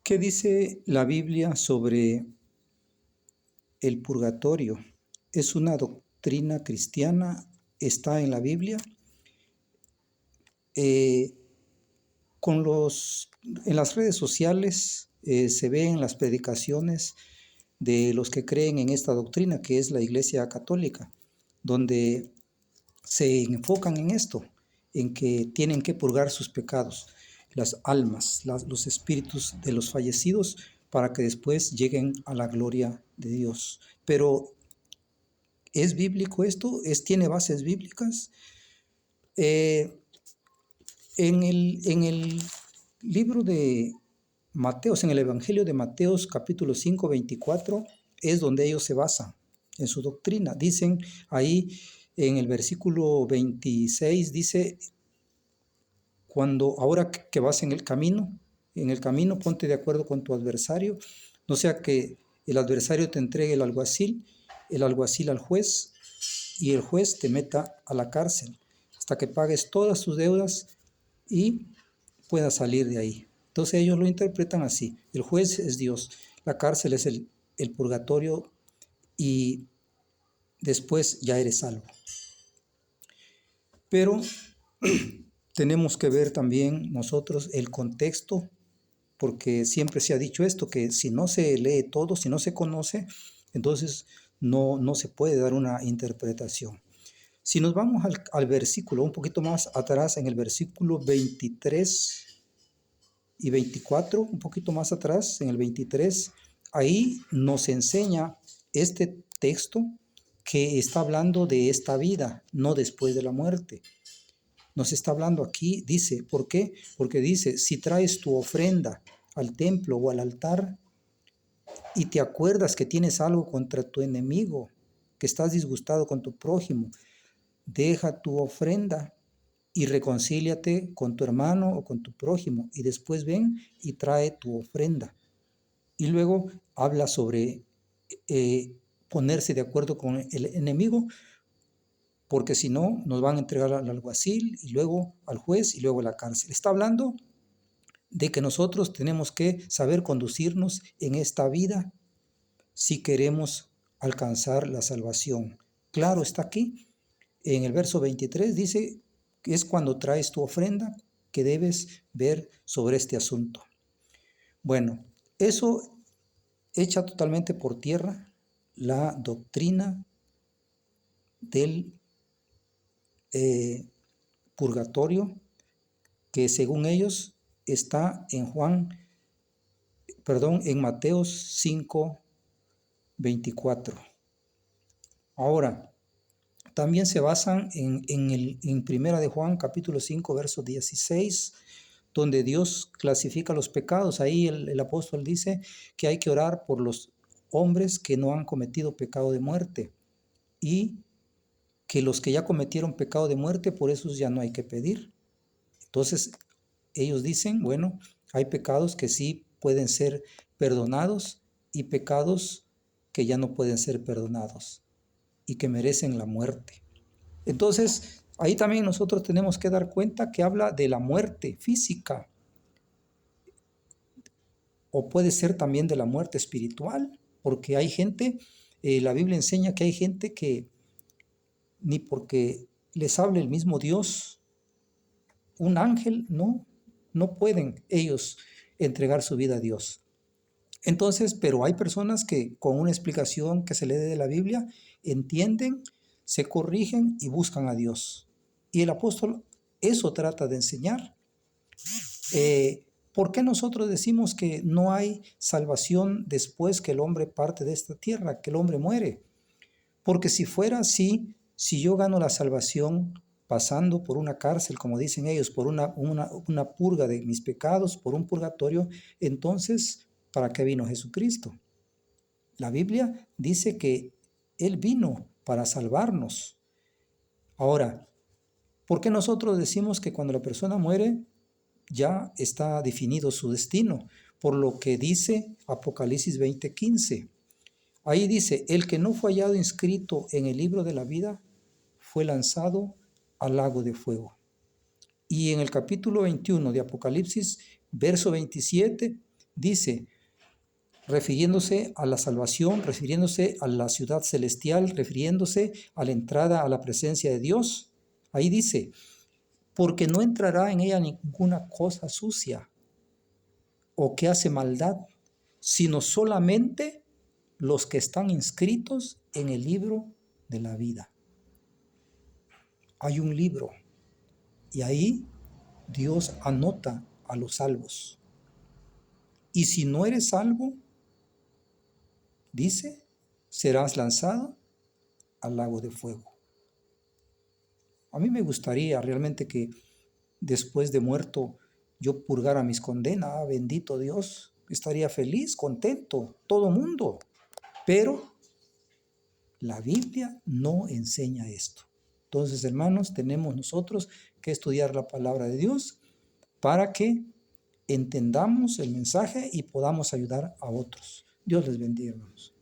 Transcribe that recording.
¿Qué dice la Biblia sobre el purgatorio? ¿Es una doctrina cristiana? ¿Está en la Biblia? Eh, en las redes sociales se ven las predicaciones de los que creen en esta doctrina, que es la Iglesia Católica, donde se enfocan en esto, en que tienen que purgar sus pecados, las almas, los espíritus de los fallecidos, para que después lleguen a la gloria de Dios. Pero ¿es bíblico esto? ¿Tiene bases bíblicas? Eh, en el libro de Mateos, en el Evangelio de Mateos, capítulo 5, 24, es donde ellos se basan en su doctrina. Dicen ahí en el versículo 26, dice: ahora que vas en el camino ponte de acuerdo con tu adversario, no sea que el adversario te entregue el alguacil al juez, y el juez te meta a la cárcel hasta que pagues todas tus deudas y puedas salir de ahí. Entonces ellos lo interpretan así: el juez es Dios, la cárcel es el purgatorio, y después ya eres salvo. Pero tenemos que ver también nosotros el contexto, porque siempre se ha dicho esto, que si no se lee todo, si no se conoce, entonces no se puede dar una interpretación. Si nos vamos al versículo, un poquito más atrás, en el versículo 23 y 24, un poquito más atrás, en el 23, ahí nos enseña este texto que está hablando de esta vida, no después de la muerte. Nos está hablando aquí, dice, ¿por qué? Porque dice: si traes tu ofrenda al templo o al altar y te acuerdas que tienes algo contra tu enemigo, que estás disgustado con tu prójimo, deja tu ofrenda y reconcíliate con tu hermano o con tu prójimo, y después ven y trae tu ofrenda. Y luego habla sobre ponerse de acuerdo con el enemigo, porque si no, nos van a entregar al alguacil y luego al juez y luego a la cárcel. Está hablando de que nosotros tenemos que saber conducirnos en esta vida si queremos alcanzar la salvación. Claro, está aquí. En el verso 23 dice que es cuando traes tu ofrenda que debes ver sobre este asunto. Bueno, eso echa totalmente por tierra la doctrina del purgatorio, que según ellos está en Mateos 5, 24. Ahora, también se basan en Primera de Juan, capítulo 5, verso 16, donde Dios clasifica los pecados. Ahí el apóstol dice que hay que orar por los hombres que no han cometido pecado de muerte, y que los que ya cometieron pecado de muerte, por esos ya no hay que pedir. Entonces, ellos dicen, bueno, hay pecados que sí pueden ser perdonados y pecados que ya no pueden ser perdonados y que merecen la muerte. Entonces, ahí también nosotros tenemos que dar cuenta que habla de la muerte física, o puede ser también de la muerte espiritual, porque hay gente, la Biblia enseña que hay gente que ni porque les hable el mismo Dios, un ángel, no pueden ellos entregar su vida a Dios. Entonces, pero hay personas que con una explicación que se le dé de la Biblia entienden, se corrigen y buscan a Dios. Y el apóstol eso trata de enseñar. ¿Por qué nosotros decimos que no hay salvación después que el hombre parte de esta tierra, que el hombre muere? Porque si fuera así, si yo gano la salvación pasando por una cárcel, como dicen ellos, por una purga de mis pecados, por un purgatorio, entonces, ¿para qué vino Jesucristo? La Biblia dice que Él vino para salvarnos. Ahora, ¿por qué nosotros decimos que cuando la persona muere ya está definido su destino? Por lo que dice Apocalipsis 20:15. Ahí dice: el que no fue hallado inscrito en el libro de la vida fue lanzado al lago de fuego. Y en el capítulo 21 de Apocalipsis, verso 27, Dice, refiriéndose a la salvación, refiriéndose a la ciudad celestial, refiriéndose a la entrada a la presencia de Dios. Ahí dice, porque no entrará en ella ninguna cosa sucia o que hace maldad, sino solamente los que están inscritos en el libro de la vida. Hay un libro y ahí Dios anota a los salvos. Y si no eres salvo, dice, serás lanzado al lago de fuego. A mí me gustaría realmente que después de muerto yo purgara mis condenas. Bendito Dios, estaría feliz, contento, todo mundo. Pero la Biblia no enseña esto. Entonces, hermanos, tenemos nosotros que estudiar la palabra de Dios para que entendamos el mensaje y podamos ayudar a otros. Dios les bendiga, hermanos.